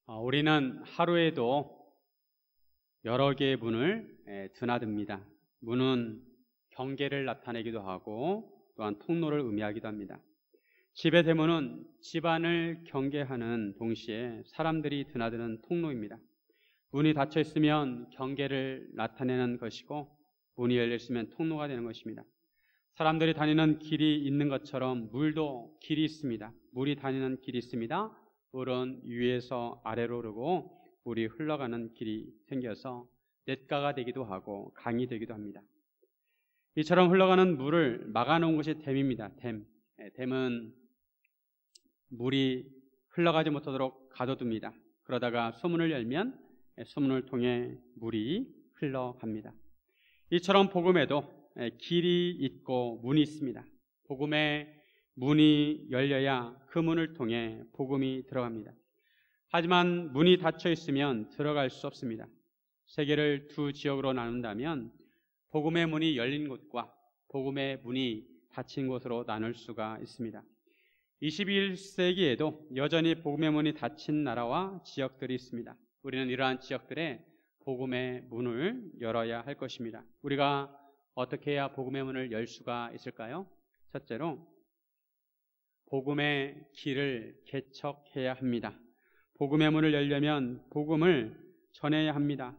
우리는 하루에도 여러 개의 문을 드나듭니다. 문은 경계를 나타내기도 하고 또한 통로를 의미하기도 합니다. 집의 대문은 집안을 경계하는 동시에 사람들이 드나드는 통로입니다. 문이 닫혀 있으면 경계를 나타내는 것이고 문이 열려 있으면 통로가 되는 것입니다. 사람들이 다니는 길이 있는 것처럼 물도 길이 있습니다. 물이 다니는 길이 있습니다. 물은 위에서 아래로 흐르고 물이 흘러가는 길이 생겨서 냇가가 되기도 하고 강이 되기도 합니다. 이처럼 흘러가는 물을 막아놓은 것이 댐입니다. 댐은 물이 흘러가지 못하도록 가둬둡니다. 그러다가 소문을 열면 소문을 통해 물이 흘러갑니다. 이처럼 복음에도 길이 있고 문이 있습니다. 복음의 문이 열려야 그 문을 통해 복음이 들어갑니다. 하지만 문이 닫혀 있으면 들어갈 수 없습니다. 세계를 두 지역으로 나눈다면 복음의 문이 열린 곳과 복음의 문이 닫힌 곳으로 나눌 수가 있습니다. 21세기에도 여전히 복음의 문이 닫힌 나라와 지역들이 있습니다. 우리는 이러한 지역들에 복음의 문을 열어야 할 것입니다. 우리가 어떻게 해야 복음의 문을 열 수가 있을까요? 첫째로 복음의 길을 개척해야 합니다. 복음의 문을 열려면 복음을 전해야 합니다.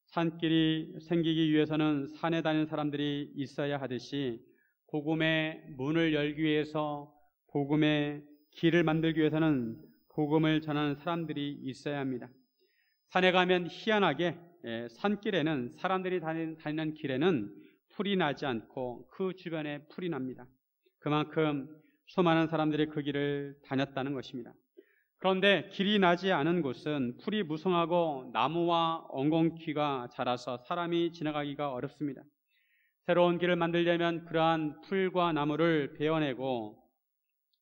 산길이 생기기 위해서는 산에 다니는 사람들이 있어야 하듯이 복음의 문을 열기 위해서 복음의 길을 만들기 위해서는 복음을 전하는 사람들이 있어야 합니다. 산에 가면 희한하게 산길에는 사람들이 다니는 길에는 풀이 나지 않고 그 주변에 풀이 납니다. 그만큼 수많은 사람들이 그 길을 다녔다는 것입니다. 그런데 길이 나지 않은 곳은 풀이 무성하고 나무와 엉겅퀴가 자라서 사람이 지나가기가 어렵습니다. 새로운 길을 만들려면 그러한 풀과 나무를 베어내고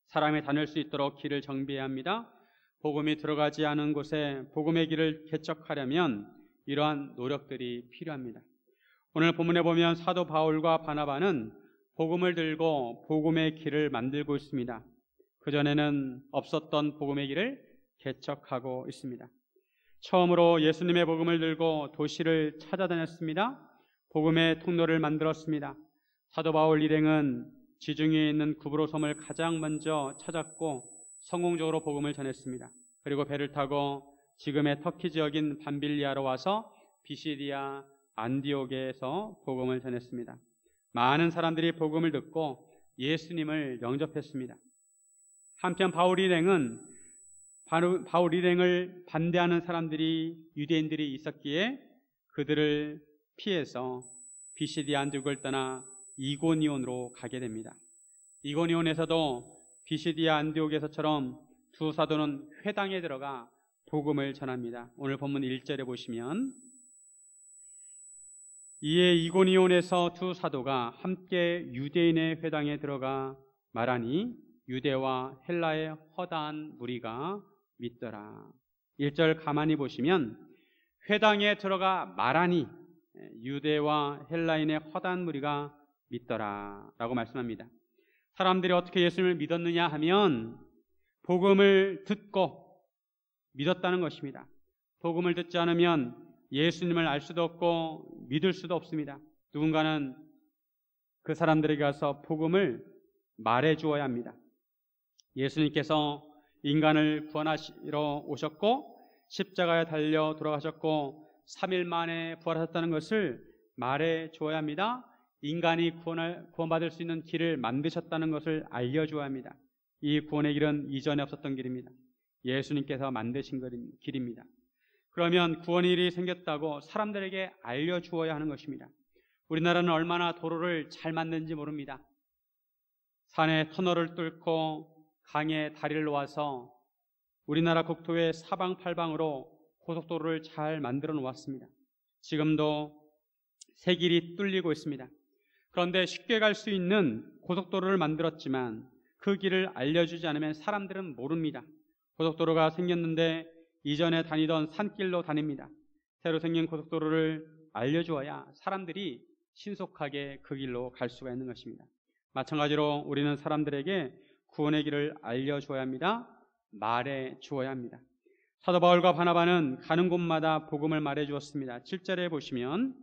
사람이 다닐 수 있도록 길을 정비해야 합니다. 복음이 들어가지 않은 곳에 복음의 길을 개척하려면 이러한 노력들이 필요합니다. 오늘 본문에 보면 사도 바울과 바나바는 복음을 들고 복음의 길을 만들고 있습니다. 그전에는 없었던 복음의 길을 개척하고 있습니다. 처음으로 예수님의 복음을 들고 도시를 찾아다녔습니다. 복음의 통로를 만들었습니다. 사도 바울 일행은 지중해에 있는 구브로 섬을 가장 먼저 찾았고 성공적으로 복음을 전했습니다. 그리고 배를 타고 지금의 터키 지역인 밤빌리아로 와서 비시디아 안디옥에서 복음을 전했습니다. 많은 사람들이 복음을 듣고 예수님을 영접했습니다. 한편 바울 일행을 반대하는 사람들이 유대인들이 있었기에 그들을 피해서 비시디아 안디옥을 떠나 이고니온으로 가게 됩니다. 이고니온에서도 비시디아 안디옥에서처럼 두 사도는 회당에 들어가 복음을 전합니다. 오늘 본문 1절에 보시면 이에 이고니온에서 두 사도가 함께 유대인의 회당에 들어가 말하니 유대와 헬라의 허다한 무리가 믿더라. 1절 가만히 보시면 회당에 들어가 말하니 유대와 헬라인의 허다한 무리가 믿더라 라고 말씀합니다. 사람들이 어떻게 예수님을 믿었느냐 하면 복음을 듣고 믿었다는 것입니다. 복음을 듣지 않으면 예수님을 알 수도 없고 믿을 수도 없습니다. 누군가는 그 사람들에게 가서 복음을 말해 주어야 합니다. 예수님께서 인간을 구원하시러 오셨고 십자가에 달려 돌아가셨고 3일 만에 부활하셨다는 것을 말해 주어야 합니다. 인간이 구원받을 수 있는 길을 만드셨다는 것을 알려줘야 합니다. 이 구원의 길은 이전에 없었던 길입니다. 예수님께서 만드신 길입니다. 그러면 구원의 일이 생겼다고 사람들에게 알려주어야 하는 것입니다. 우리나라는 얼마나 도로를 잘 만드는지 모릅니다. 산에 터널을 뚫고 강에 다리를 놓아서 우리나라 국토의 사방팔방으로 고속도로를 잘 만들어 놓았습니다. 지금도 새 길이 뚫리고 있습니다. 그런데 쉽게 갈 수 있는 고속도로를 만들었지만 그 길을 알려주지 않으면 사람들은 모릅니다. 고속도로가 생겼는데 이전에 다니던 산길로 다닙니다. 새로 생긴 고속도로를 알려주어야 사람들이 신속하게 그 길로 갈 수가 있는 것입니다. 마찬가지로 우리는 사람들에게 구원의 길을 알려주어야 합니다. 말해 주어야 합니다. 사도 바울과 바나바는 가는 곳마다 복음을 말해 주었습니다. 7절에 보시면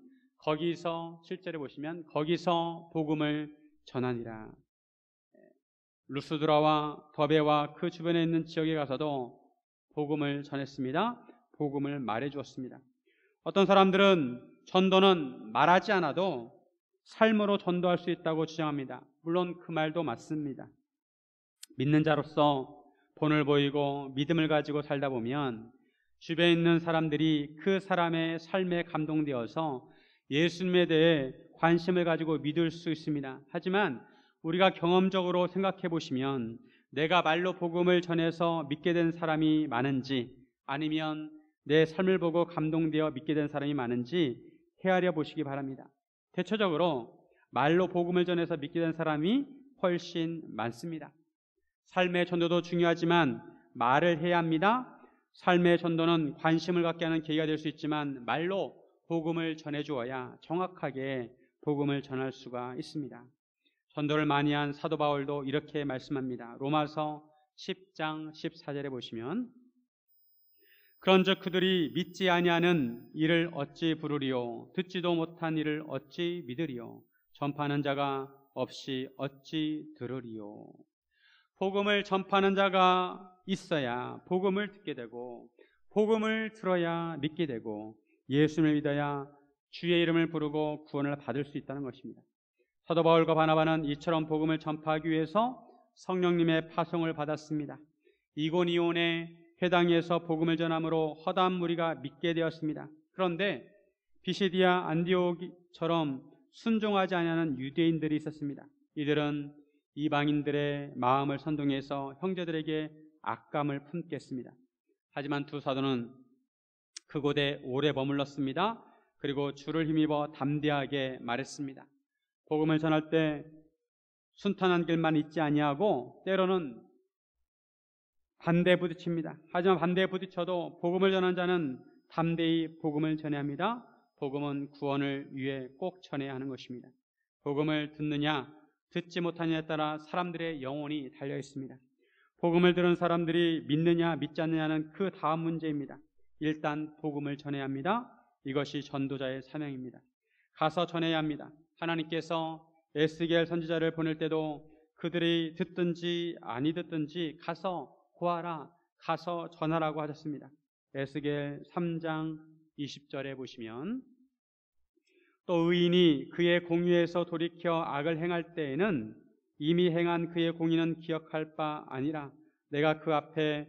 거기서 복음을 전하니라. 루스드라와 더베와 그 주변에 있는 지역에 가서도 복음을 전했습니다. 복음을 말해 주었습니다. 어떤 사람들은 전도는 말하지 않아도 삶으로 전도할 수 있다고 주장합니다. 물론 그 말도 맞습니다. 믿는 자로서 본을 보이고 믿음을 가지고 살다 보면 주변에 있는 사람들이 그 사람의 삶에 감동되어서 예수님에 대해 관심을 가지고 믿을 수 있습니다. 하지만 우리가 경험적으로 생각해 보시면 내가 말로 복음을 전해서 믿게 된 사람이 많은지 아니면 내 삶을 보고 감동되어 믿게 된 사람이 많은지 헤아려 보시기 바랍니다. 대체적으로 말로 복음을 전해서 믿게 된 사람이 훨씬 많습니다. 삶의 전도도 중요하지만 말을 해야 합니다. 삶의 전도는 관심을 갖게 하는 계기가 될 수 있지만 말로 복음을 전해주어야 정확하게 복음을 전할 수가 있습니다. 전도를 많이 한 사도 바울도 이렇게 말씀합니다. 로마서 10장 14절에 보시면 그런즉 그들이 믿지 아니하는 이를 어찌 부르리요 듣지도 못한 이를 어찌 믿으리요 전파하는 자가 없이 어찌 들으리요. 복음을 전파하는 자가 있어야 복음을 듣게 되고 복음을 들어야 믿게 되고 예수님을 믿어야 주의 이름을 부르고 구원을 받을 수 있다는 것입니다. 사도 바울과 바나바는 이처럼 복음을 전파하기 위해서 성령님의 파송을 받았습니다. 이고니온의 회당에서 복음을 전함으로 허다한 무리가 믿게 되었습니다. 그런데 비시디아 안디옥처럼 순종하지 아니하는 유대인들이 있었습니다. 이들은 이방인들의 마음을 선동해서 형제들에게 악감을 품게 했습니다. 하지만 두 사도는 그곳에 오래 머물렀습니다. 그리고 주를 힘입어 담대하게 말했습니다. 복음을 전할 때 순탄한 길만 있지 아니하고 때로는 반대에 부딪힙니다. 하지만 반대에 부딪혀도 복음을 전하는 자는 담대히 복음을 전해야 합니다. 복음은 구원을 위해 꼭 전해야 하는 것입니다. 복음을 듣느냐 듣지 못하느냐에 따라 사람들의 영혼이 달려 있습니다. 복음을 들은 사람들이 믿느냐 믿지 않느냐는 그 다음 문제입니다. 일단 복음을 전해야 합니다. 이것이 전도자의 사명입니다. 가서 전해야 합니다. 하나님께서 에스겔 선지자를 보낼 때도 그들이 듣든지 아니 듣든지 가서 고하라, 가서 전하라고 하셨습니다. 에스겔 3장 20절에 보시면 또 의인이 그의 공의에서 돌이켜 악을 행할 때에는 이미 행한 그의 공의는 기억할 바 아니라 내가 그 앞에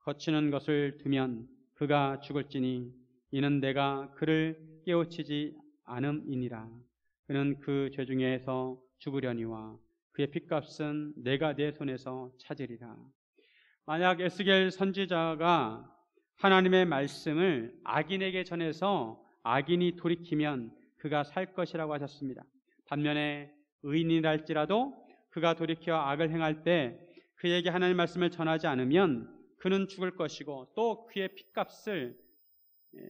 거치는 것을 두면 그가 죽을지니 이는 내가 그를 깨우치지 않음이니라. 그는 그 죄 중에서 죽으려니와 그의 핏값은 내가 내 손에서 찾으리라. 만약 에스겔 선지자가 하나님의 말씀을 악인에게 전해서 악인이 돌이키면 그가 살 것이라고 하셨습니다. 반면에 의인이랄지라도 그가 돌이켜 악을 행할 때 그에게 하나님의 말씀을 전하지 않으면 그는 죽을 것이고 또 그의 핏값을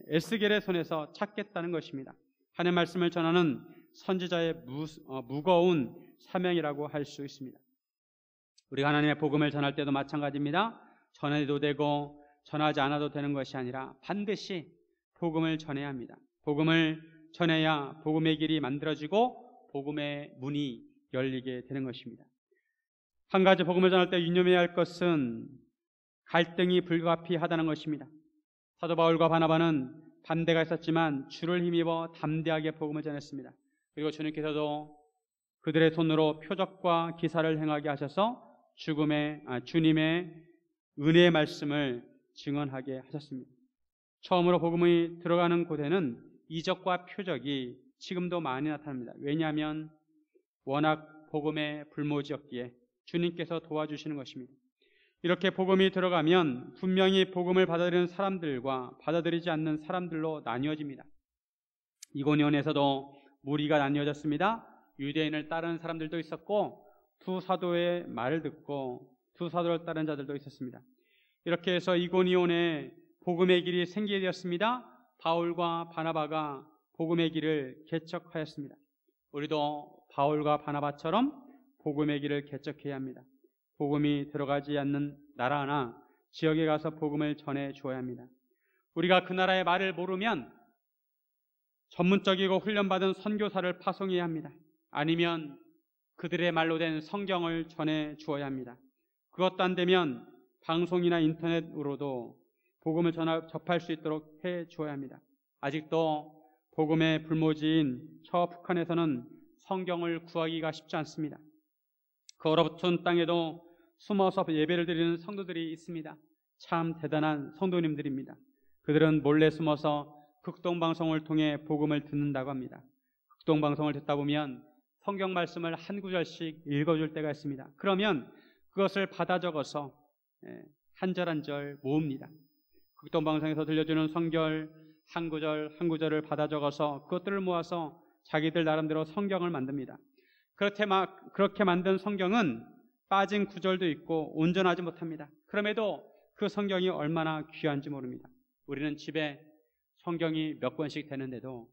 에스겔의 손에서 찾겠다는 것입니다. 하나님의 말씀을 전하는 선지자의 무거운 사명이라고 할 수 있습니다. 우리가 하나님의 복음을 전할 때도 마찬가지입니다. 전해도 되고 전하지 않아도 되는 것이 아니라 반드시 복음을 전해야 합니다. 복음을 전해야 복음의 길이 만들어지고 복음의 문이 열리게 되는 것입니다. 한 가지 복음을 전할 때 유념해야 할 것은 갈등이 불가피하다는 것입니다. 사도 바울과 바나바는 반대가 있었지만 주를 힘입어 담대하게 복음을 전했습니다. 그리고 주님께서도 그들의 손으로 표적과 기사를 행하게 하셔서 주님의 은혜의 말씀을 증언하게 하셨습니다. 처음으로 복음이 들어가는 곳에는 이적과 표적이 지금도 많이 나타납니다. 왜냐하면 워낙 복음에 불모지였기에 주님께서 도와주시는 것입니다. 이렇게 복음이 들어가면 분명히 복음을 받아들이는 사람들과 받아들이지 않는 사람들로 나뉘어집니다. 이고니온에서도 무리가 나뉘어졌습니다. 유대인을 따르는 사람들도 있었고 두 사도의 말을 듣고 두 사도를 따르는 자들도 있었습니다. 이렇게 해서 이고니온에 복음의 길이 생기게 되었습니다. 바울과 바나바가 복음의 길을 개척하였습니다. 우리도 바울과 바나바처럼 복음의 길을 개척해야 합니다. 복음이 들어가지 않는 나라나 지역에 가서 복음을 전해 주어야 합니다. 우리가 그 나라의 말을 모르면 전문적이고 훈련받은 선교사를 파송해야 합니다. 아니면 그들의 말로 된 성경을 전해 주어야 합니다. 그것도 안 되면 방송이나 인터넷으로도 복음을 접할 수 있도록 해 주어야 합니다. 아직도 복음의 불모지인 북한에서는 성경을 구하기가 쉽지 않습니다. 그 얼어붙은 땅에도 숨어서 예배를 드리는 성도들이 있습니다. 참 대단한 성도님들입니다. 그들은 몰래 숨어서 극동방송을 통해 복음을 듣는다고 합니다. 극동방송을 듣다 보면 성경 말씀을 한 구절씩 읽어줄 때가 있습니다. 그러면 그것을 받아 적어서 한 절 한 절 모읍니다. 극동방송에서 들려주는 성결 한 구절 한 구절을 받아 적어서 그것들을 모아서 자기들 나름대로 성경을 만듭니다. 그렇게 만든 성경은 빠진 구절도 있고 온전하지 못합니다. 그럼에도 그 성경이 얼마나 귀한지 모릅니다. 우리는 집에 성경이 몇 권씩 되는데도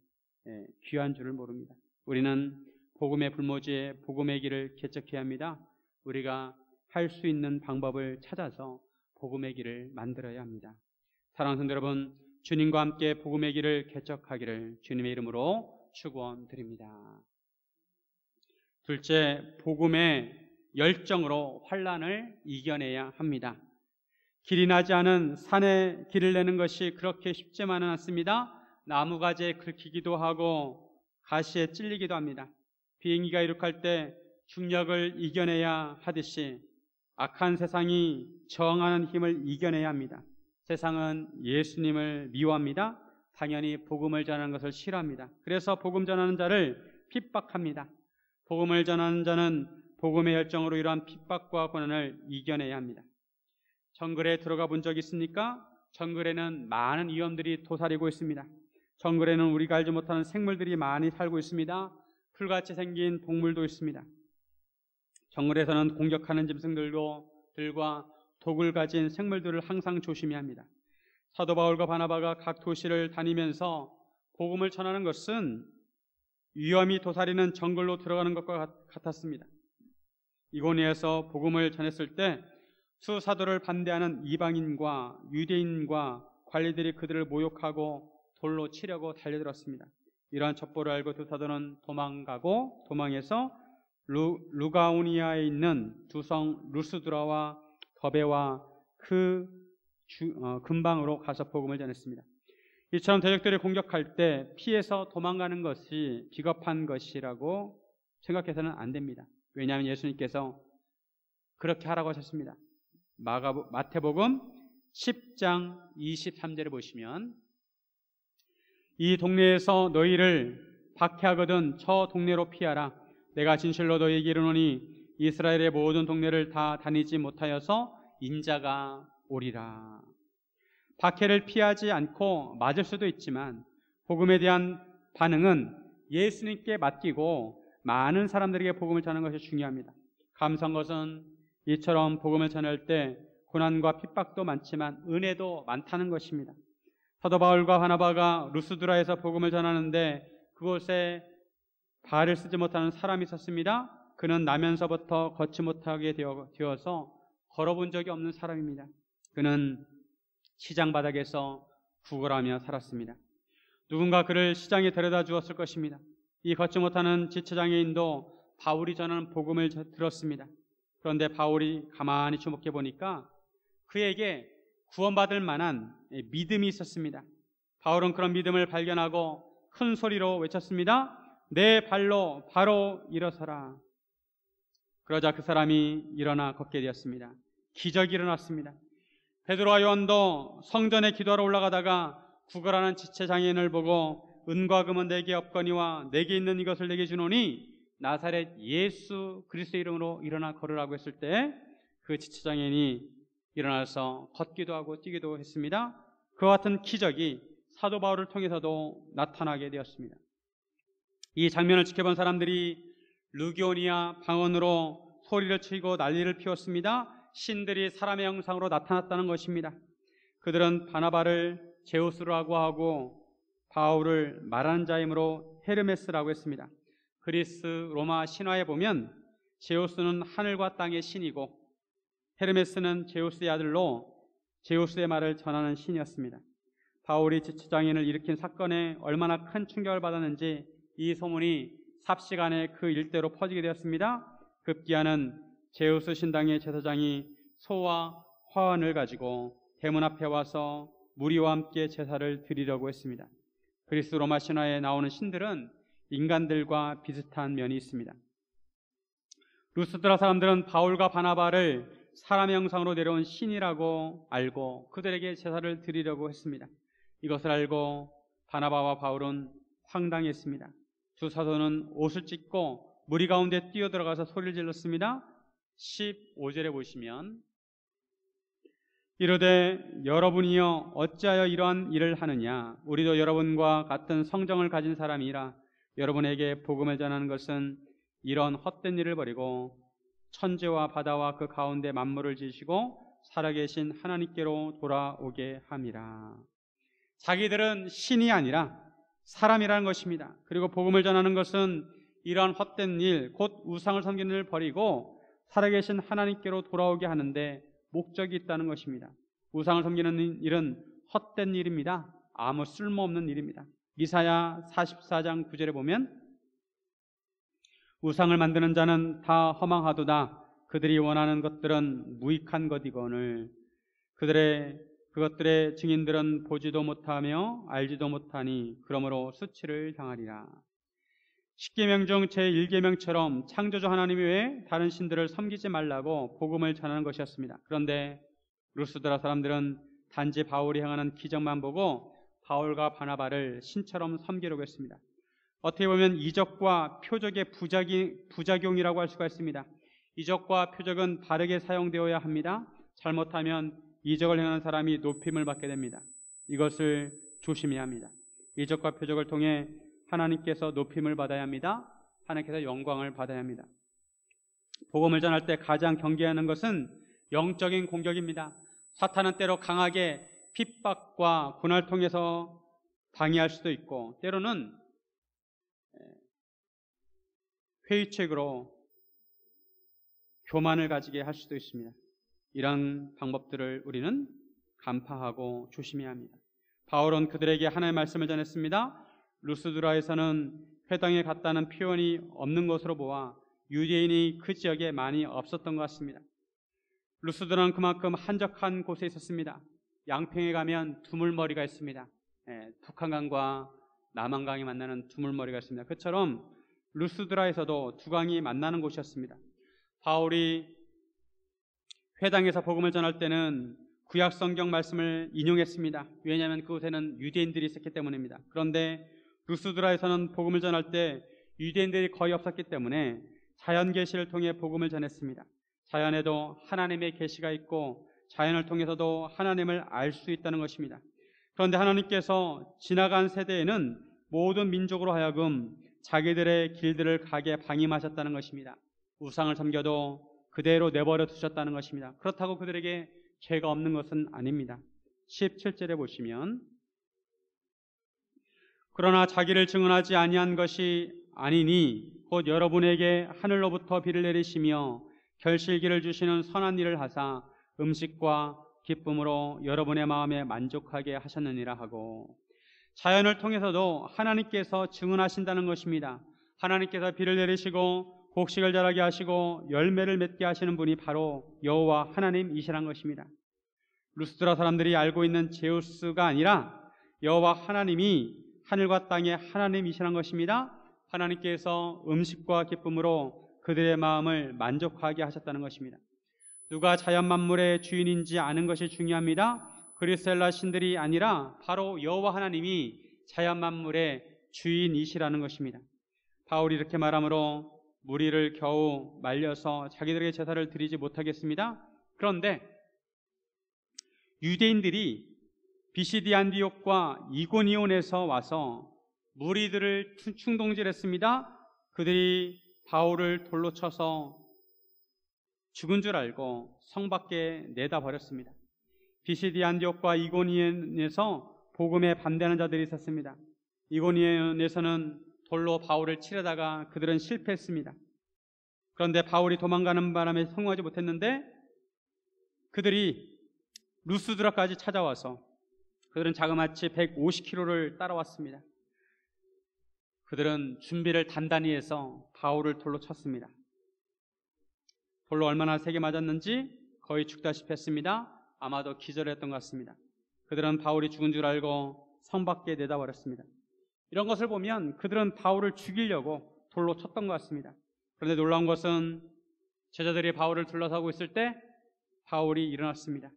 귀한 줄을 모릅니다. 우리는 복음의 불모지에 복음의 길을 개척해야 합니다. 우리가 할 수 있는 방법을 찾아서 복음의 길을 만들어야 합니다. 사랑하는 성도 여러분, 주님과 함께 복음의 길을 개척하기를 주님의 이름으로 축원드립니다. 둘째, 복음의 열정으로 환난을 이겨내야 합니다. 길이 나지 않은 산에 길을 내는 것이 그렇게 쉽지만은 않습니다. 나무가지에 긁히기도 하고 가시에 찔리기도 합니다. 비행기가 이륙할 때 중력을 이겨내야 하듯이 악한 세상이 저항하는 힘을 이겨내야 합니다. 세상은 예수님을 미워합니다. 당연히 복음을 전하는 것을 싫어합니다. 그래서 복음 전하는 자를 핍박합니다. 복음을 전하는 자는 복음의 열정으로 이러한 핍박과 고난을 이겨내야 합니다. 정글에 들어가 본 적 있습니까? 정글에는 많은 위험들이 도사리고 있습니다. 정글에는 우리가 알지 못하는 생물들이 많이 살고 있습니다. 풀같이 생긴 동물도 있습니다. 정글에서는 공격하는 짐승들과 독을 가진 생물들을 항상 조심해야 합니다. 사도 바울과 바나바가 각 도시를 다니면서 복음을 전하는 것은 위험이 도사리는 정글로 들어가는 것과 같았습니다. 이고니에서 복음을 전했을 때 수사도를 반대하는 이방인과 유대인과 관리들이 그들을 모욕하고 돌로 치려고 달려들었습니다. 이러한 첩보를 알고 두 사도는 도망해서 루가오니아에 있는 두 성 루스드라와 더베와 그 근방으로 가서 복음을 전했습니다. 이처럼 대적들이 공격할 때 피해서 도망가는 것이 비겁한 것이라고 생각해서는 안 됩니다. 왜냐하면 예수님께서 그렇게 하라고 하셨습니다. 마태복음 10장 23절에 보시면 이 동네에서 너희를 박해하거든 저 동네로 피하라. 내가 진실로 너희에게 이르노니 이스라엘의 모든 동네를 다 다니지 못하여서 인자가 오리라. 박해를 피하지 않고 맞을 수도 있지만 복음에 대한 반응은 예수님께 맡기고 많은 사람들에게 복음을 전하는 것이 중요합니다. 감사한 것은 이처럼 복음을 전할 때 고난과 핍박도 많지만 은혜도 많다는 것입니다. 사도 바울과 바나바가 루스드라에서 복음을 전하는데 그곳에 발을 쓰지 못하는 사람이 있었습니다. 그는 나면서부터 걷지 못하게 되어서 걸어본 적이 없는 사람입니다. 그는 시장 바닥에서 구걸하며 살았습니다. 누군가 그를 시장에 데려다 주었을 것입니다. 이 걷지 못하는 지체장애인도 바울이 전하는 복음을 들었습니다. 그런데 바울이 가만히 주목해 보니까 그에게 구원받을 만한 믿음이 있었습니다. 바울은 그런 믿음을 발견하고 큰 소리로 외쳤습니다. 내 발로 바로 일어서라. 그러자 그 사람이 일어나 걷게 되었습니다. 기적이 일어났습니다. 베드로와 요한도 성전에 기도하러 올라가다가 구걸하는 지체장애인을 보고 은과 금은 내게 없거니와 내게 있는 이것을 내게 주노니 나사렛 예수 그리스도의 이름으로 일어나 걸으라고 했을 때 그 지체장애인이 일어나서 걷기도 하고 뛰기도 했습니다. 그와 같은 기적이 사도 바울을 통해서도 나타나게 되었습니다. 이 장면을 지켜본 사람들이 루기오니아 방언으로 소리를 치고 난리를 피웠습니다. 신들이 사람의 형상으로 나타났다는 것입니다. 그들은 바나바를 제우스라고 하고 바울을 말하는 자이므로 헤르메스라고 했습니다. 그리스 로마 신화에 보면 제우스는 하늘과 땅의 신이고 헤르메스는 제우스의 아들로 제우스의 말을 전하는 신이었습니다. 바울이 지체장애인을 일으킨 사건에 얼마나 큰 충격을 받았는지 이 소문이 삽시간에 그 일대로 퍼지게 되었습니다. 급기야는 제우스 신당의 제사장이 소와 화환을 가지고 대문 앞에 와서 무리와 함께 제사를 드리려고 했습니다. 그리스 로마 신화에 나오는 신들은 인간들과 비슷한 면이 있습니다. 루스드라 사람들은 바울과 바나바를 사람의 형상으로 내려온 신이라고 알고 그들에게 제사를 드리려고 했습니다. 이것을 알고 바나바와 바울은 황당했습니다. 두 사도는 옷을 찢고 무리 가운데 뛰어들어가서 소리를 질렀습니다. 15절에 보시면 이르되 여러분이여 어찌하여 이러한 일을 하느냐? 우리도 여러분과 같은 성정을 가진 사람이라. 여러분에게 복음을 전하는 것은 이런 헛된 일을 버리고 천지와 바다와 그 가운데 만물을 지으시고 살아계신 하나님께로 돌아오게 함이라. 자기들은 신이 아니라 사람이라는 것입니다. 그리고 복음을 전하는 것은 이러한 헛된 일, 곧 우상을 섬기는 일을 버리고 살아계신 하나님께로 돌아오게 하는데 목적이 있다는 것입니다. 우상을 섬기는 일은 헛된 일입니다. 아무 쓸모없는 일입니다. 이사야 44장 9절에 보면 우상을 만드는 자는 다 허망하도다. 그들이 원하는 것들은 무익한 것이거늘 그것들의 증인들은 보지도 못하며 알지도 못하니 그러므로 수치를 당하리라. 십계명 중 제1계명처럼 창조주 하나님 외에 다른 신들을 섬기지 말라고 복음을 전하는 것이었습니다. 그런데 루스드라 사람들은 단지 바울이 행하는 기적만 보고 바울과 바나바를 신처럼 섬기려고 했습니다. 어떻게 보면 이적과 표적의 부작용이라고 할 수가 있습니다. 이적과 표적은 바르게 사용되어야 합니다. 잘못하면 이적을 행하는 사람이 높임을 받게 됩니다. 이것을 조심해야 합니다. 이적과 표적을 통해 하나님께서 높임을 받아야 합니다. 하나님께서 영광을 받아야 합니다. 복음을 전할 때 가장 경계하는 것은 영적인 공격입니다. 사탄은 때로 강하게 핍박과 고난을 통해서 방해할 수도 있고 때로는 회의책으로 교만을 가지게 할 수도 있습니다. 이런 방법들을 우리는 간파하고 조심해야 합니다. 바울은 그들에게 하나님의 말씀을 전했습니다. 루스드라에서는 회당에 갔다는 표현이 없는 것으로 보아 유대인이 그 지역에 많이 없었던 것 같습니다. 루스드라는 그만큼 한적한 곳에 있었습니다. 양평에 가면 두물머리가 있습니다. 북한강과 남한강이 만나는 두물머리가 있습니다. 그처럼 루스드라에서도 두 강이 만나는 곳이었습니다. 바울이 회당에서 복음을 전할 때는 구약 성경 말씀을 인용했습니다. 왜냐하면 그곳에는 유대인들이 있었기 때문입니다. 그런데 루스드라에서는 복음을 전할 때 유대인들이 거의 없었기 때문에 자연 계시를 통해 복음을 전했습니다. 자연에도 하나님의 계시가 있고 자연을 통해서도 하나님을 알 수 있다는 것입니다. 그런데 하나님께서 지나간 세대에는 모든 민족으로 하여금 자기들의 길들을 가게 방임하셨다는 것입니다. 우상을 섬겨도 그대로 내버려 두셨다는 것입니다. 그렇다고 그들에게 죄가 없는 것은 아닙니다. 17절에 보시면 그러나 자기를 증언하지 아니한 것이 아니니 곧 여러분에게 하늘로부터 비를 내리시며 결실기를 주시는 선한 일을 하사 음식과 기쁨으로 여러분의 마음에 만족하게 하셨느니라 하고 자연을 통해서도 하나님께서 증언하신다는 것입니다. 하나님께서 비를 내리시고 곡식을 자라게 하시고 열매를 맺게 하시는 분이 바로 여호와 하나님이시란 것입니다. 루스드라 사람들이 알고 있는 제우스가 아니라 여호와 하나님이 하늘과 땅의 하나님이시란 것입니다. 하나님께서 음식과 기쁨으로 그들의 마음을 만족하게 하셨다는 것입니다. 누가 자연 만물의 주인인지 아는 것이 중요합니다. 그리스엘라 신들이 아니라 바로 여호와 하나님이 자연 만물의 주인이시라는 것입니다. 바울이 이렇게 말하므로 무리를 겨우 말려서 자기들에게 제사를 드리지 못하겠습니다. 그런데 유대인들이 비시디 안디옥과 이고니온에서 와서 무리들을 충동질했습니다. 그들이 바울을 돌로 쳐서 죽은 줄 알고 성 밖에 내다 버렸습니다. 비시디 안디옥과 이고니온에서 복음에 반대하는 자들이 있었습니다. 이고니온에서는 돌로 바울을 치려다가 그들은 실패했습니다. 그런데 바울이 도망가는 바람에 성공하지 못했는데 그들이 루스드라까지 찾아와서 그들은 자그마치 150km를 따라왔습니다. 그들은 준비를 단단히 해서 바울을 돌로 쳤습니다. 돌로 얼마나 세게 맞았는지 거의 죽다시피 했습니다. 아마도 기절했던 것 같습니다. 그들은 바울이 죽은 줄 알고 성 밖에 내다버렸습니다. 이런 것을 보면 그들은 바울을 죽이려고 돌로 쳤던 것 같습니다. 그런데 놀라운 것은 제자들이 바울을 둘러싸고 있을 때 바울이 일어났습니다.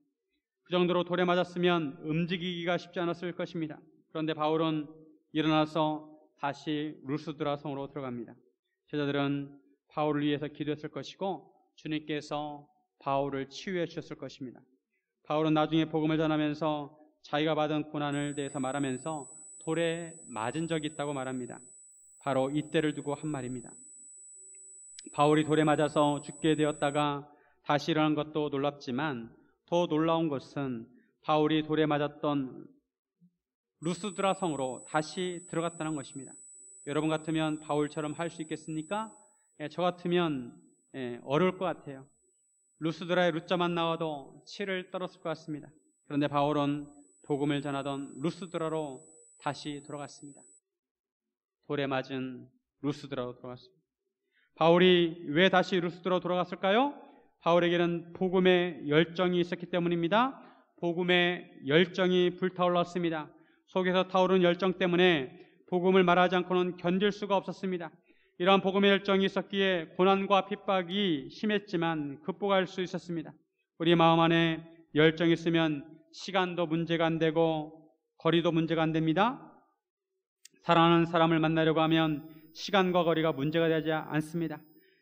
그 정도로 돌에 맞았으면 움직이기가 쉽지 않았을 것입니다. 그런데 바울은 일어나서 다시 루스드라 성으로 들어갑니다. 제자들은 바울을 위해서 기도했을 것이고 주님께서 바울을 치유해 주셨을 것입니다. 바울은 나중에 복음을 전하면서 자기가 받은 고난을 대해서 말하면서 돌에 맞은 적이 있다고 말합니다. 바로 이때를 두고 한 말입니다. 바울이 돌에 맞아서 죽게 되었다가 다시 일어난 것도 놀랍지만 더 놀라운 것은 바울이 돌에 맞았던 루스드라 성으로 다시 들어갔다는 것입니다. 여러분 같으면 바울처럼 할 수 있겠습니까? 저 같으면 어려울 것 같아요. 루스드라의 루자만 나와도 치를 떨었을 것 같습니다. 그런데 바울은 복음을 전하던 루스드라로 다시 돌아갔습니다. 돌에 맞은 루스드라로 돌아갔습니다. 바울이 왜 다시 루스드라로 돌아갔을까요? 바울에게는 복음의 열정이 있었기 때문입니다. 복음의 열정이 불타올랐습니다. 속에서 타오르는 열정 때문에 복음을 말하지 않고는 견딜 수가 없었습니다. 이러한 복음의 열정이 있었기에 고난과 핍박이 심했지만 극복할 수 있었습니다. 우리 마음 안에 열정이 있으면 시간도 문제가 안 되고 거리도 문제가 안 됩니다. 사랑하는 사람을 만나려고 하면 시간과 거리가 문제가 되지 않습니다.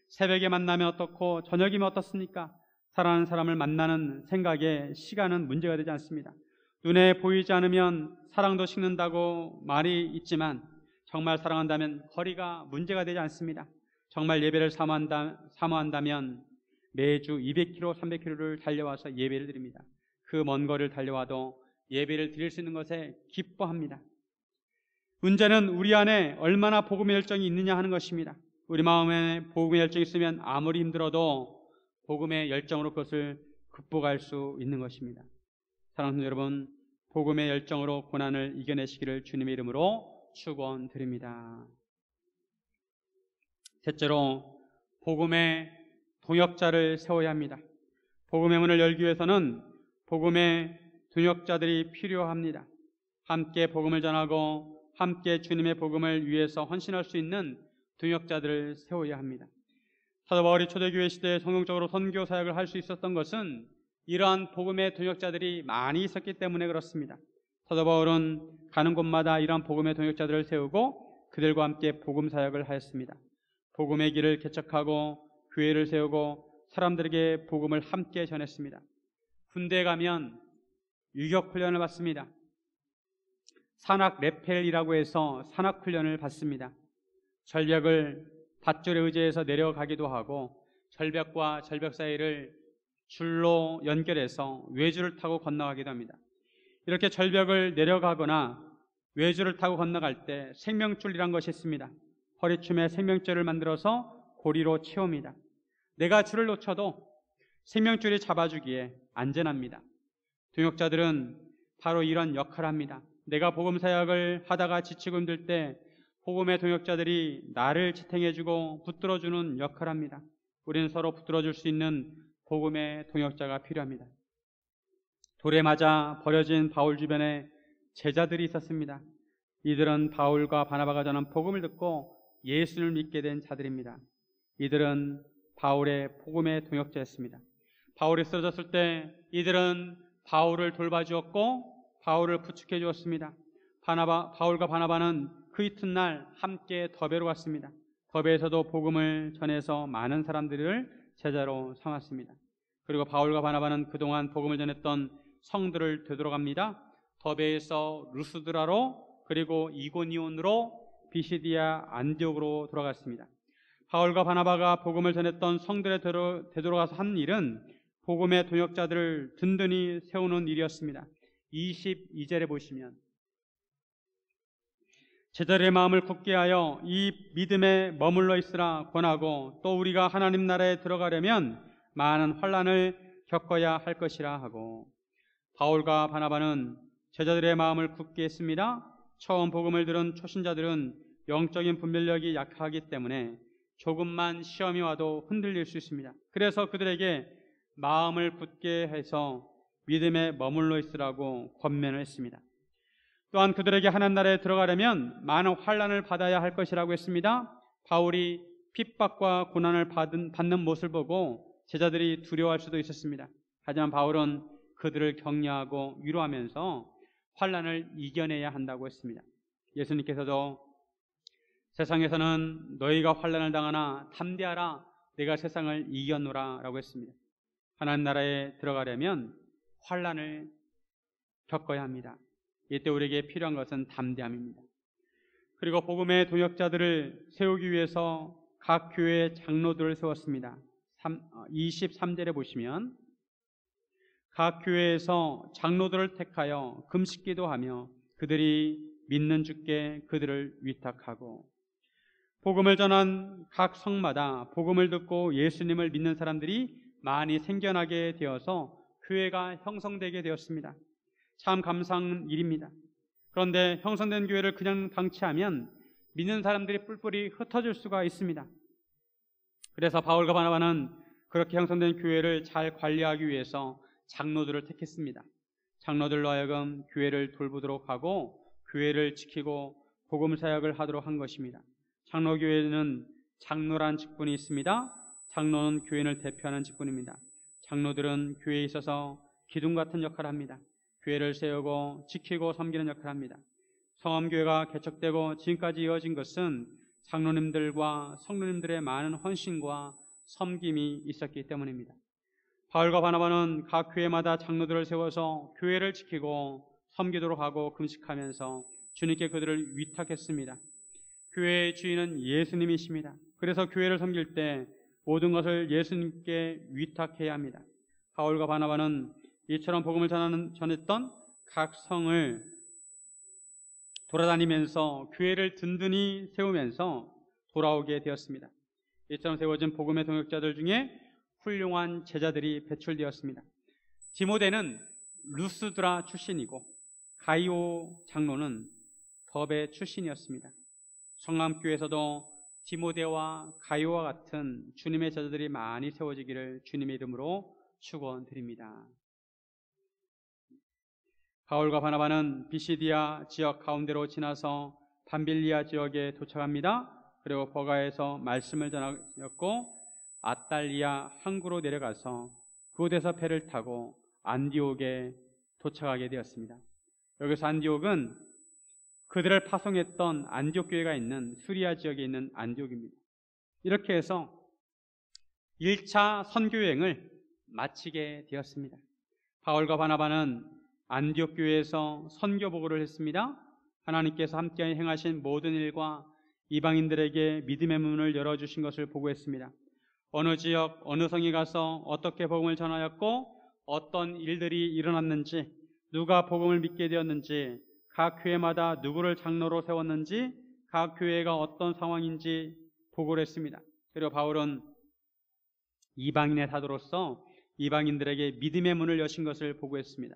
새벽에 만나면 어떻고 저녁이면 어떻습니까? 사랑하는 사람을 만나는 생각에 시간은 문제가 되지 않습니다. 눈에 보이지 않으면 사랑도 식는다고 말이 있지만 정말 사랑한다면 거리가 문제가 되지 않습니다. 정말 예배를 사모한다면 매주 200km, 300km를 달려와서 예배를 드립니다. 그 먼 거리를 달려와도 예배를 드릴 수 있는 것에 기뻐합니다. 문제는 우리 안에 얼마나 복음의 열정이 있느냐 하는 것입니다. 우리 마음에 복음의 열정이 있으면 아무리 힘들어도 복음의 열정으로 그것을 극복할 수 있는 것입니다. 사랑하는 여러분, 복음의 열정으로 고난을 이겨내시기를 주님의 이름으로 축원드립니다. 셋째로 복음의 동역자를 세워야 합니다. 복음의 문을 열기 위해서는 복음의 동역자들이 필요합니다. 함께 복음을 전하고 함께 주님의 복음을 위해서 헌신할 수 있는 동역자들을 세워야 합니다. 사도 바울이 초대교회 시대에 성공적으로 선교 사역을 할 수 있었던 것은 이러한 복음의 동역자들이 많이 있었기 때문에 그렇습니다. 사도 바울은 가는 곳마다 이러한 복음의 동역자들을 세우고 그들과 함께 복음 사역을 하였습니다. 복음의 길을 개척하고 교회를 세우고 사람들에게 복음을 함께 전했습니다. 군대에 가면 유격훈련을 받습니다. 산악 레펠이라고 해서 산악훈련을 받습니다. 절벽을 밧줄에 의지해서 내려가기도 하고 절벽과 절벽 사이를 줄로 연결해서 외줄을 타고 건너가기도 합니다. 이렇게 절벽을 내려가거나 외줄을 타고 건너갈 때 생명줄이란 것이 있습니다. 허리춤에 생명줄을 만들어서 고리로 채웁니다. 내가 줄을 놓쳐도 생명줄이 잡아주기에 안전합니다. 동역자들은 바로 이런 역할을 합니다. 내가 복음 사역을 하다가 지치고 힘들 때 복음의 동역자들이 나를 지탱해주고 붙들어주는 역할을 합니다. 우리는 서로 붙들어줄 수 있는 복음의 동역자가 필요합니다. 돌에 맞아 버려진 바울 주변에 제자들이 있었습니다. 이들은 바울과 바나바가 전한 복음을 듣고 예수를 믿게 된 자들입니다. 이들은 바울의 복음의 동역자였습니다. 바울이 쓰러졌을 때 이들은 바울을 돌봐주었고 바울을 부축해 주었습니다. 바울과 바나바는 그 이튿날 함께 더베로 갔습니다. 더베에서도 복음을 전해서 많은 사람들을 제자로 삼았습니다. 그리고 바울과 바나바는 그동안 복음을 전했던 성들을 되돌아갑니다. 더베에서 루스드라로 그리고 이고니온으로 비시디아 안디옥으로 돌아갔습니다. 바울과 바나바가 복음을 전했던 성들에 되돌아가서 한 일은 복음의 동역자들을 든든히 세우는 일이었습니다. 22절에 보시면 제자들의 마음을 굳게 하여 이 믿음에 머물러 있으라 권하고 또 우리가 하나님 나라에 들어가려면 많은 환난을 겪어야 할 것이라 하고 바울과 바나바는 제자들의 마음을 굳게 했습니다. 처음 복음을 들은 초신자들은 영적인 분별력이 약하기 때문에 조금만 시험이 와도 흔들릴 수 있습니다. 그래서 그들에게 마음을 굳게 해서 믿음에 머물러 있으라고 권면을 했습니다. 또한 그들에게 하나님 나라에 들어가려면 많은 환난을 받아야 할 것이라고 했습니다. 바울이 핍박과 고난을 받는 모습을 보고 제자들이 두려워할 수도 있었습니다. 하지만 바울은 그들을 격려하고 위로하면서 환난을 이겨내야 한다고 했습니다. 예수님께서도 세상에서는 너희가 환난을 당하나 담대하라, 내가 세상을 이겨노라 라고 했습니다. 하나님 나라에 들어가려면 환난을 겪어야 합니다. 이때 우리에게 필요한 것은 담대함입니다. 그리고 복음의 동역자들을 세우기 위해서 각 교회의 장로들을 세웠습니다. 23절에 보시면 각 교회에서 장로들을 택하여 금식기도하며 그들이 믿는 주께 그들을 위탁하고, 복음을 전한 각 성마다 복음을 듣고 예수님을 믿는 사람들이 많이 생겨나게 되어서 교회가 형성되게 되었습니다. 참 감사한 일입니다. 그런데 형성된 교회를 그냥 방치하면 믿는 사람들이 뿔뿔이 흩어질 수가 있습니다. 그래서 바울과 바나바는 그렇게 형성된 교회를 잘 관리하기 위해서 장로들을 택했습니다. 장로들로 하여금 교회를 돌보도록 하고 교회를 지키고 복음 사역을 하도록 한 것입니다. 장로교회는 장로란 직분이 있습니다. 장로는 교회를 대표하는 직분입니다. 장로들은 교회에 있어서 기둥 같은 역할을 합니다. 교회를 세우고 지키고 섬기는 역할을 합니다. 성암교회가 개척되고 지금까지 이어진 것은 장로님들과 성도님들의 많은 헌신과 섬김이 있었기 때문입니다. 바울과 바나바는 각 교회마다 장로들을 세워서 교회를 지키고 섬기도록 하고 금식하면서 주님께 그들을 위탁했습니다. 교회의 주인은 예수님이십니다. 그래서 교회를 섬길 때 모든 것을 예수님께 위탁해야 합니다. 바울과 바나바는 이처럼 복음을 전했던 각 성을 돌아다니면서 교회를 든든히 세우면서 돌아오게 되었습니다. 이처럼 세워진 복음의 동역자들 중에 훌륭한 제자들이 배출되었습니다. 디모데는 루스드라 출신이고 가이오 장로는 더베 출신이었습니다. 성남교회에서도 디모데와 가이오와 같은 주님의 제자들이 많이 세워지기를 주님의 이름으로 축원드립니다. 바울과 바나바는 비시디아 지역 가운데로 지나서 밤빌리아 지역에 도착합니다. 그리고 버가에서 말씀을 전하였고 아탈리아 항구로 내려가서 그곳에서 배를 타고 안디옥에 도착하게 되었습니다. 여기서 안디옥은 그들을 파송했던 안디옥 교회가 있는 수리아 지역에 있는 안디옥입니다. 이렇게 해서 1차 선교여행을 마치게 되었습니다. 바울과 바나바는 안디옥 교회에서 선교 보고를 했습니다. 하나님께서 함께 행하신 모든 일과 이방인들에게 믿음의 문을 열어주신 것을 보고했습니다. 어느 지역, 어느 성에 가서 어떻게 복음을 전하였고 어떤 일들이 일어났는지, 누가 복음을 믿게 되었는지, 각 교회마다 누구를 장로로 세웠는지, 각 교회가 어떤 상황인지 보고를 했습니다. 그리고 바울은 이방인의 사도로서 이방인들에게 믿음의 문을 여신 것을 보고했습니다.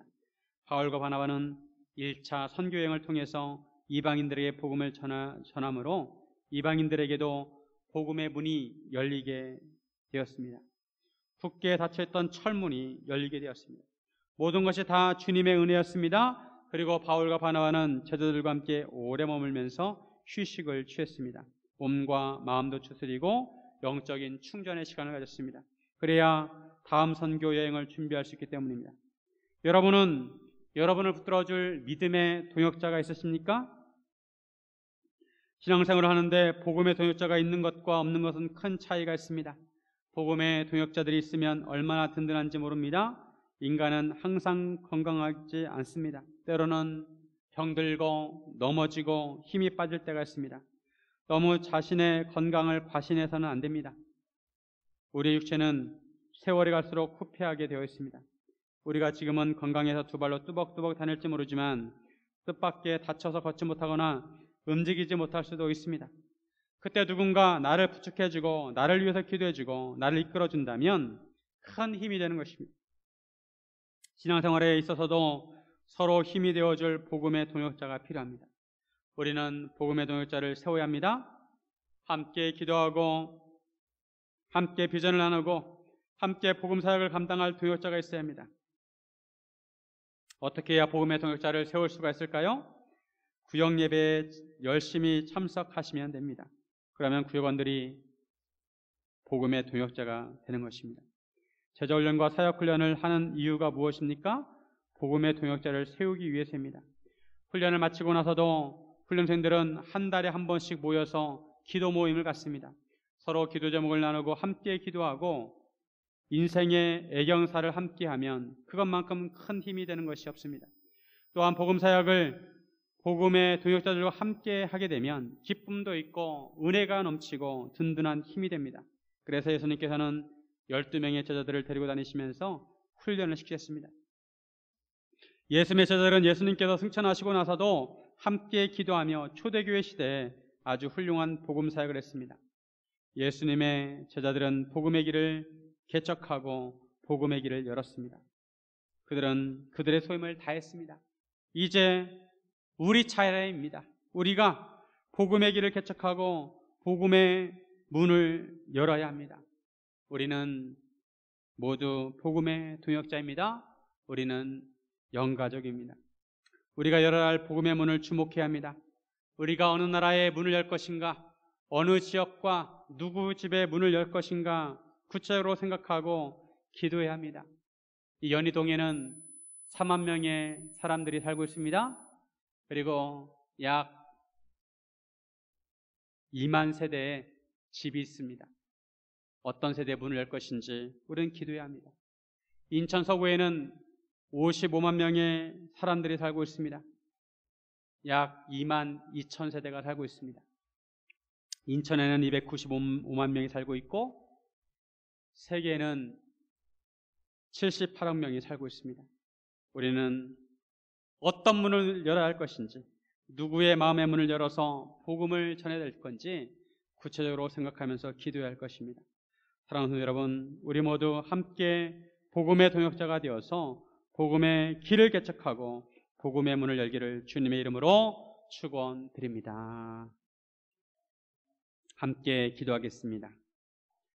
바울과 바나바는 1차 선교여행을 통해서 이방인들에게 복음을 전함으로 이방인들에게도 복음의 문이 열리게 되었습니다. 굳게 닫혀있던 철문이 열리게 되었습니다. 모든 것이 다 주님의 은혜였습니다. 그리고 바울과 바나바는 제자들과 함께 오래 머물면서 휴식을 취했습니다. 몸과 마음도 추스리고 영적인 충전의 시간을 가졌습니다. 그래야 다음 선교 여행을 준비할 수 있기 때문입니다. 여러분은 여러분을 붙들어줄 믿음의 동역자가 있으십니까? 신앙생활을 하는데 복음의 동역자가 있는 것과 없는 것은 큰 차이가 있습니다. 복음의 동역자들이 있으면 얼마나 든든한지 모릅니다. 인간은 항상 건강하지 않습니다. 때로는 병들고 넘어지고 힘이 빠질 때가 있습니다. 너무 자신의 건강을 과신해서는 안 됩니다. 우리의 육체는 세월이 갈수록 후퇴하게 되어 있습니다. 우리가 지금은 건강해서 두 발로 뚜벅뚜벅 다닐지 모르지만 뜻밖의 다쳐서 걷지 못하거나 움직이지 못할 수도 있습니다. 그때 누군가 나를 부축해주고 나를 위해서 기도해주고 나를 이끌어준다면 큰 힘이 되는 것입니다. 신앙생활에 있어서도 서로 힘이 되어줄 복음의 동역자가 필요합니다. 우리는 복음의 동역자를 세워야 합니다. 함께 기도하고 함께 비전을 나누고 함께 복음 사역을 감당할 동역자가 있어야 합니다. 어떻게 해야 복음의 동역자를 세울 수가 있을까요? 구역 예배에 열심히 참석하시면 됩니다. 그러면 구역원들이 복음의 동역자가 되는 것입니다. 제자훈련과 사역훈련을 하는 이유가 무엇입니까? 복음의 동역자를 세우기 위해서입니다. 훈련을 마치고 나서도 훈련생들은 한 달에 한 번씩 모여서 기도 모임을 갖습니다. 서로 기도 제목을 나누고 함께 기도하고 인생의 애경사를 함께하면 그것만큼 큰 힘이 되는 것이 없습니다. 또한 복음 사역을 복음의 동역자들과 함께 하게 되면 기쁨도 있고 은혜가 넘치고 든든한 힘이 됩니다. 그래서 예수님께서는 12명의 제자들을 데리고 다니시면서 훈련을 시키셨습니다. 예수님의 제자들은 예수님께서 승천하시고 나서도 함께 기도하며 초대교회 시대에 아주 훌륭한 복음 사역을 했습니다. 예수님의 제자들은 복음의 길을 개척하고 복음의 길을 열었습니다. 그들은 그들의 소임을 다했습니다. 이제 우리 차례입니다. 우리가 복음의 길을 개척하고 복음의 문을 열어야 합니다. 우리는 모두 복음의 동역자입니다. 우리는 영가족입니다. 우리가 열어야 할 복음의 문을 주목해야 합니다. 우리가 어느 나라의 문을 열 것인가, 어느 지역과 누구 집의 문을 열 것인가 구체적으로 생각하고 기도해야 합니다. 이 연희동에는 4만 명의 사람들이 살고 있습니다. 그리고 약 2만 세대의 집이 있습니다. 어떤 세대의 문을 열 것인지 우리는 기도해야 합니다. 인천 서구에는 55만 명의 사람들이 살고 있습니다. 약 2만 2천 세대가 살고 있습니다. 인천에는 295만 명이 살고 있고 세계에는 78억 명이 살고 있습니다. 우리는 어떤 문을 열어야 할 것인지, 누구의 마음의 문을 열어서 복음을 전해야 될 건지 구체적으로 생각하면서 기도해야 할 것입니다. 사랑하는 여러분, 우리 모두 함께 복음의 동역자가 되어서 복음의 길을 개척하고 복음의 문을 열기를 주님의 이름으로 축원드립니다. 함께 기도하겠습니다.